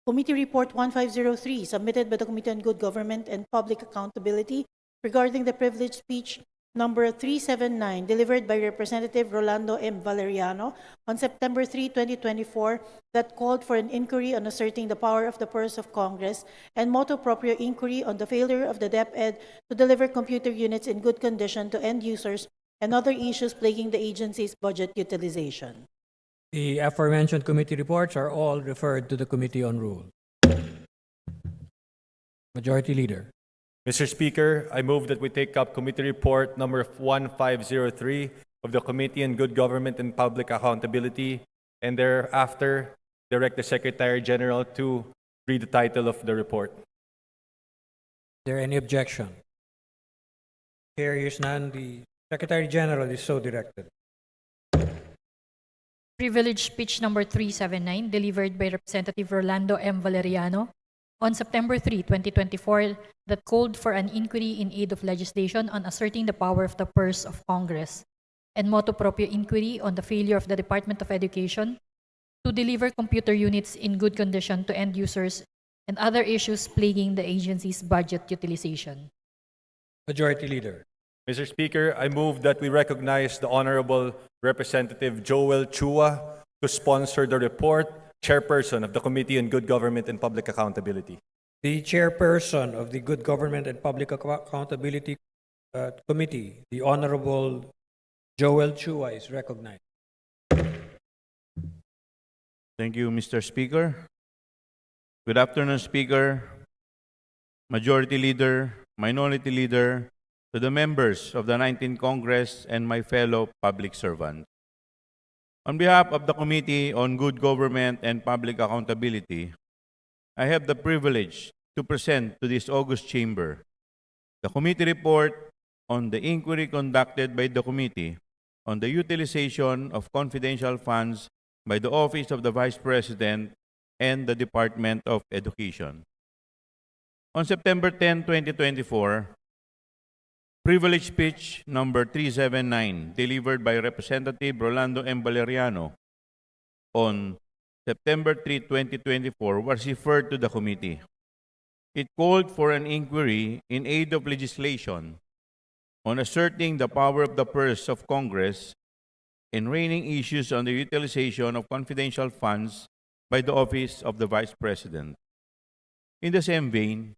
Committee Report 1503, submitted by the Committee on Good Government and Public Accountability regarding the privileged speech number 379, delivered by Representative Rolando M. Valeriano on September 3, 2024, that called for an inquiry on asserting the power of the purse of Congress and motu proprio inquiry on the failure of the DepEd to deliver computer units in good condition to end users and other issues plaguing the agency's budget utilization. The aforementioned committee reports are all referred to the Committee on Rules. Majority Leader. Mr. Speaker, I move that we take up Committee Report number 1503 of the Committee on Good Government and Public Accountability, and thereafter direct the Secretary General to read the title of the report. Is there any objection? Here is none. The Secretary General is so directed. Privilege speech number 379, delivered by Representative Rolando M. Valeriano on September 3, 2024, that called for an inquiry in aid of legislation on asserting the power of the purse of Congress and motu proprio inquiry on the failure of the Department of Education to deliver computer units in good condition to end users and other issues plaguing the agency's budget utilization. Majority Leader. Mr. Speaker, I move that we recognize the Honorable Representative Joel Chua to sponsor the report, Chairperson of the Committee on Good Government and Public Accountability. The Chairperson of the Good Government and Public Accountability Committee, the Honorable Joel Chua, is recognized. Thank you, Mr. Speaker. Good afternoon, Speaker, Majority Leader, Minority Leader, to the members of the 19th Congress and my fellow public servants. On behalf of the Committee on Good Government and Public Accountability, I have the privilege to present to this august chamber the committee report on the inquiry conducted by the committee on the utilization of confidential funds by the Office of the Vice President and the Department of Education. On September 10, 2024, privilege speech number 379, delivered by Representative Rolando M. Valeriano on September 3, 2024, was referred to the committee. It called for an inquiry in aid of legislation on asserting the power of the purse of Congress and reining issues on the utilization of confidential funds by the Office of the Vice President. In the same vein,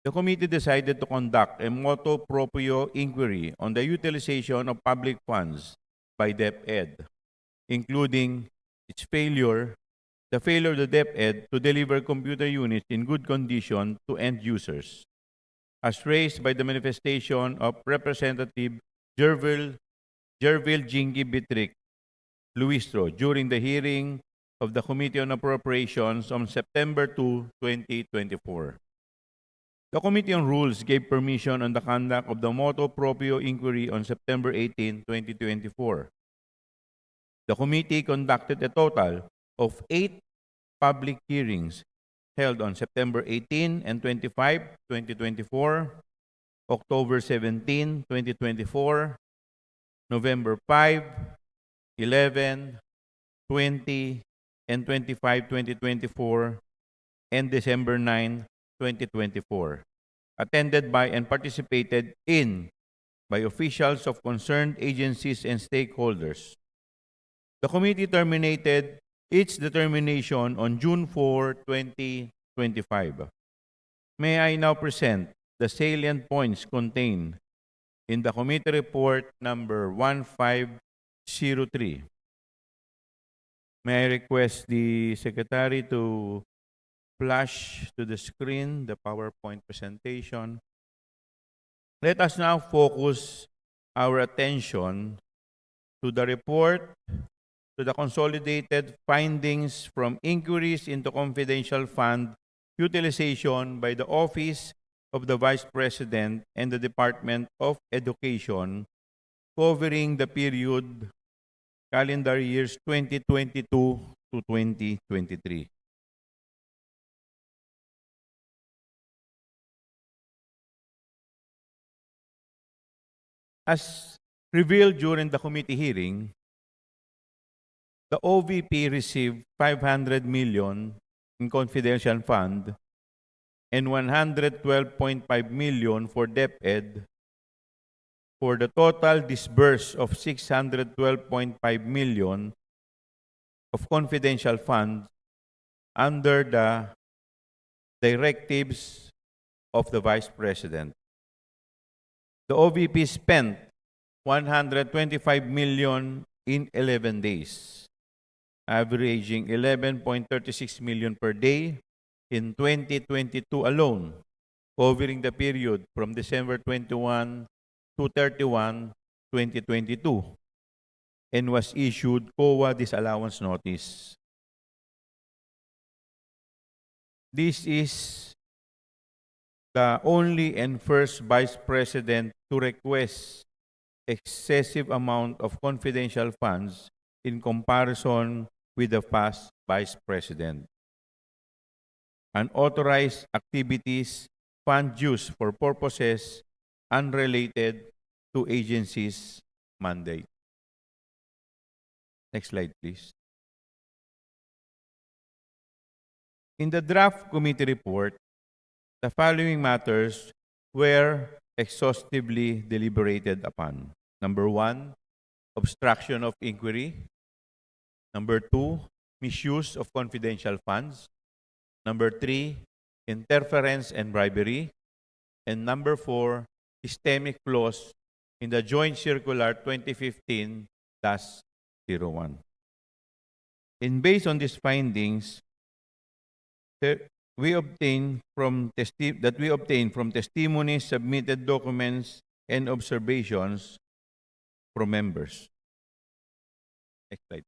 the committee decided to conduct a motu proprio inquiry on the utilization of public funds by DepEd, including its failure, the failure of the DepEd to deliver computer units in good condition to end users, as raised by the manifestation of Representative Jervil Jingy Bitric Luistro during the hearing of the Committee on Appropriations on September 2, 2024. The Committee on Rules gave permission on the conduct of the motu proprio inquiry on September 18, 2024. The committee conducted a total of 8 public hearings held on September 18 and 25, 2024, October 17, 2024, November 5, 11, 20, and 25, 2024, and December 9, 2024, attended by and participated in by officials of concerned agencies and stakeholders. The committee terminated its determination on June 4, 2025. May I now present the salient points contained in the committee report number 1503. May I request the Secretary to flash to the screen the PowerPoint presentation. Let us now focus our attention to the report, to the consolidated findings from inquiries into confidential fund utilization by the Office of the Vice President and the Department of Education, covering the period calendar years 2022 to 2023. As revealed during the committee hearing, the OVP received 500 million in confidential fund and 112.5 million for DepEd, for the total disbursed of 612.5 million of confidential funds under the directives of the Vice President. The OVP spent 125 million in 11 days, averaging 11.36 million per day in 2022 alone, covering the period from December 21 to 31, 2022, and was issued COA disallowance notice. This is the only and first Vice President to request excessive amount of confidential funds in comparison with the past Vice President. Unauthorized activities, fund use for purposes unrelated to agency's mandate. Next slide, please. In the draft committee report, the following matters were exhaustively deliberated upon. Number 1, obstruction of inquiry. Number 2, misuse of confidential funds. Number 3, interference and bribery. And number 4, systemic flaws in the Joint Circular 2015-01. And based on these findings, we obtained from testimonies, submitted documents, and observations from members. Next slide.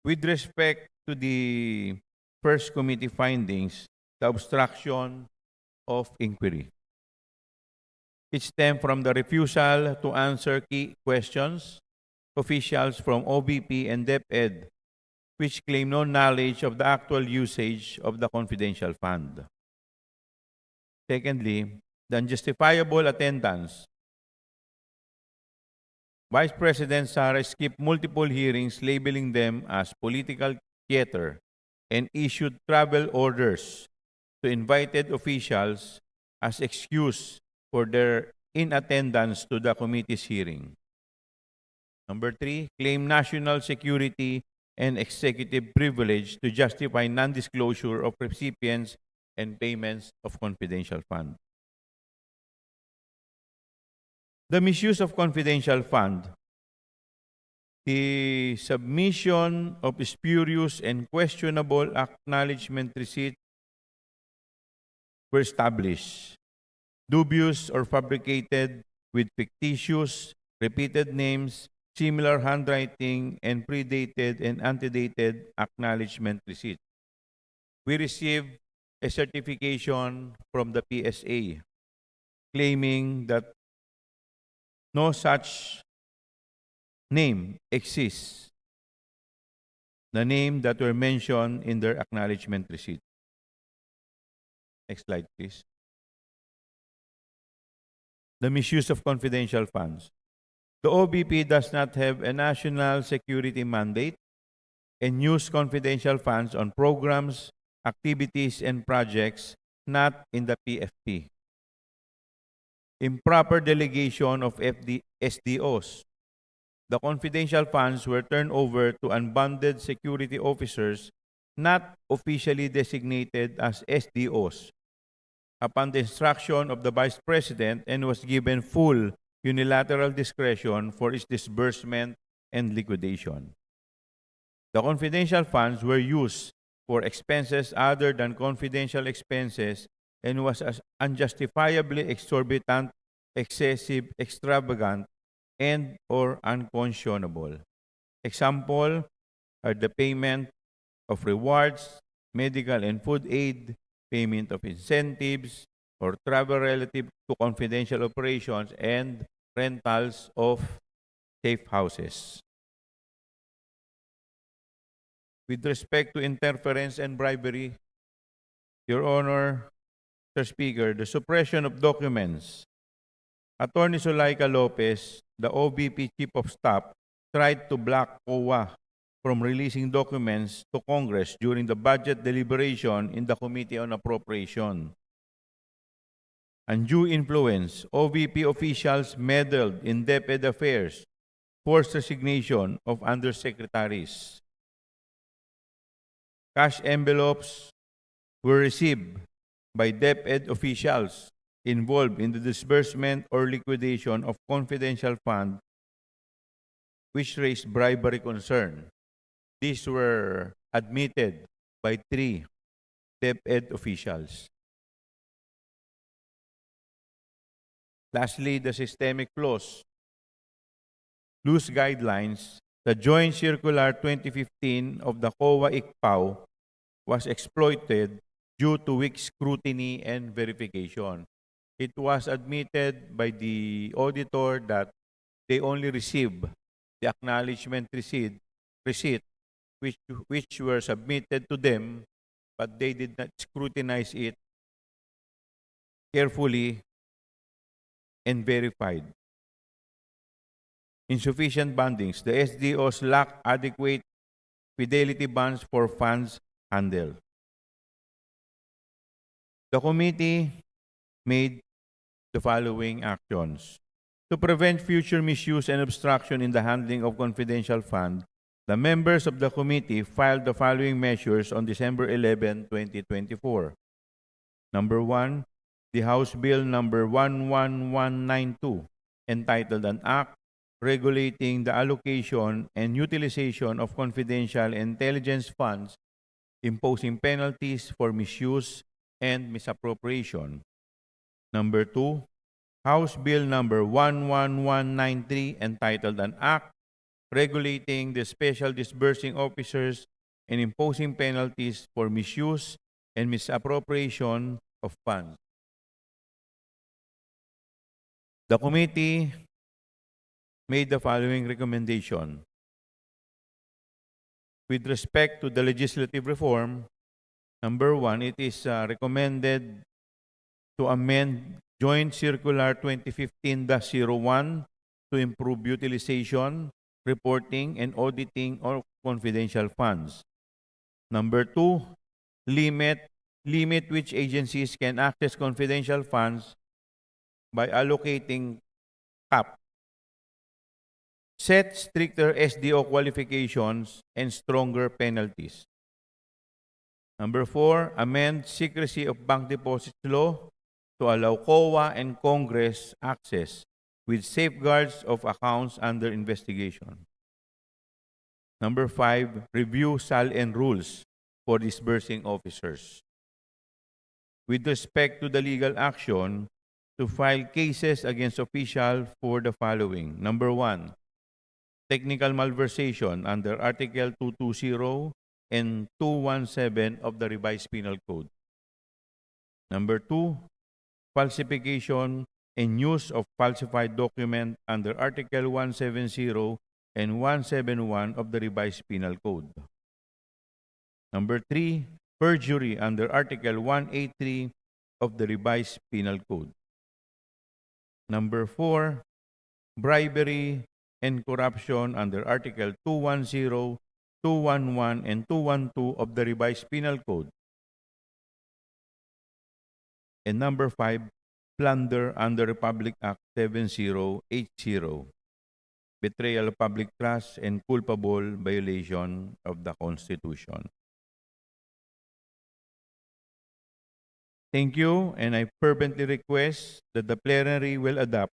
With respect to the first committee findings, the obstruction of inquiry, it stemmed from the refusal to answer key questions officials from OVP and DepEd, which claim no knowledge of the actual usage of the confidential fund. Secondly, the unjustifiable attendance. Vice President Sara skipped multiple hearings, labeling them as political theater, and issued travel orders to invited officials as excuse for their inattendance to the committee's hearing. Number 3, claim national security and executive privilege to justify non-disclosure of recipients and payments of confidential fund. The misuse of confidential fund, the submission of spurious and questionable acknowledgement receipts were established, dubious or fabricated with fictitious, repeated names, similar handwriting, and predated and antedated acknowledgement receipt. We received a certification from the PSA claiming that no such name exists, the name that were mentioned in their acknowledgement receipt. Next slide, please. The misuse of confidential funds. The OVP does not have a national security mandate and use confidential funds on programs, activities, and projects not in the PFP. Improper delegation of SDOs. The confidential funds were turned over to unbonded security officers not officially designated as SDOs upon the instruction of the Vice President, and was given full unilateral discretion for its disbursement and liquidation. The confidential funds were used for expenses other than confidential expenses and was unjustifiably exorbitant, excessive, extravagant, and or unconscionable. Example are the payment of rewards, medical and food aid, payment of incentives, or travel relative to confidential operations, and rentals of safe houses. With respect to interference and bribery, Your Honor, Mr. Speaker, the suppression of documents. Attorney Zulaika Lopez, the OVP Chief of Staff, tried to block COA from releasing documents to Congress during the budget deliberation in the Committee on Appropriation. Undue influence, OVP officials meddled in DepEd affairs, forced resignation of undersecretaries. Cash envelopes were received by DepEd officials involved in the disbursement or liquidation of confidential funds which raised bribery concern. These were admitted by 3 DepEd officials. Lastly, the systemic flaws. Loose guidelines, the Joint Circular 2015 of the COA-ICPAO was exploited due to weak scrutiny and verification. It was admitted by the auditor that they only received the acknowledgement receipt which were submitted to them, but they did not scrutinize it carefully and verified. Insufficient bandings. The SDOs lack adequate fidelity bonds for funds handled. The committee made the following actions. To prevent future misuse and obstruction in the handling of confidential funds, the members of the committee filed the following measures on December 11, 2024. Number 1, the House Bill number 11192, entitled An Act Regulating the Allocation and Utilization of Confidential Intelligence Funds, imposing penalties for misuse and misappropriation. Number 2, House Bill number 11193, entitled An Act Regulating the Special Disbursing Officers and Imposing Penalties for Misuse and Misappropriation of Funds. The committee made the following recommendation. With respect to the legislative reform, number 1, it is recommended to amend Joint Circular 2015-01 to improve utilization, reporting, and auditing of confidential funds. Number 2, limit which agencies can access confidential funds by allocating cap. Set stricter SDO qualifications and stronger penalties. Number 4, amend secrecy of bank deposits law to allow COA and Congress access with safeguards of accounts under investigation. Number 5, review SALN rules for disbursing officers. With respect to the legal action, to file cases against officials for the following. Number 1, technical malversation under Article 220 and 217 of the Revised Penal Code. Number 2, falsification and use of falsified document under Article 170 and 171 of the Revised Penal Code. Number 3, perjury under Article 183 of the Revised Penal Code. Number 4, bribery and corruption under Article 210, 211, and 212 of the Revised Penal Code. And number 5, plunder under Republic Act 7080, betrayal of public trust and culpable violation of the Constitution. Thank you, and I fervently request that the plenary will adopt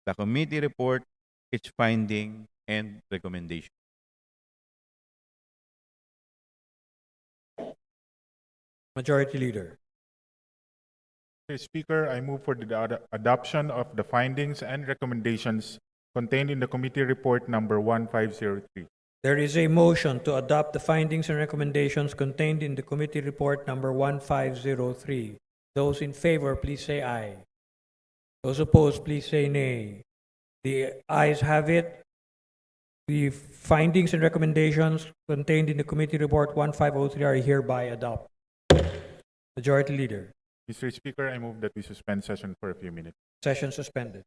the committee report, its finding, and recommendation. Majority Leader. Mr. Speaker, I move for the adoption of the findings and recommendations contained in the committee report number 1503. There is a motion to adopt the findings and recommendations contained in the committee report number 1503. Those in favor, please say aye. Those opposed, please say nay. The ayes have it. The findings and recommendations contained in the committee report 1503 are hereby adopted. Majority Leader. Mr. Speaker, I move that we suspend session for a few minutes. Session suspended.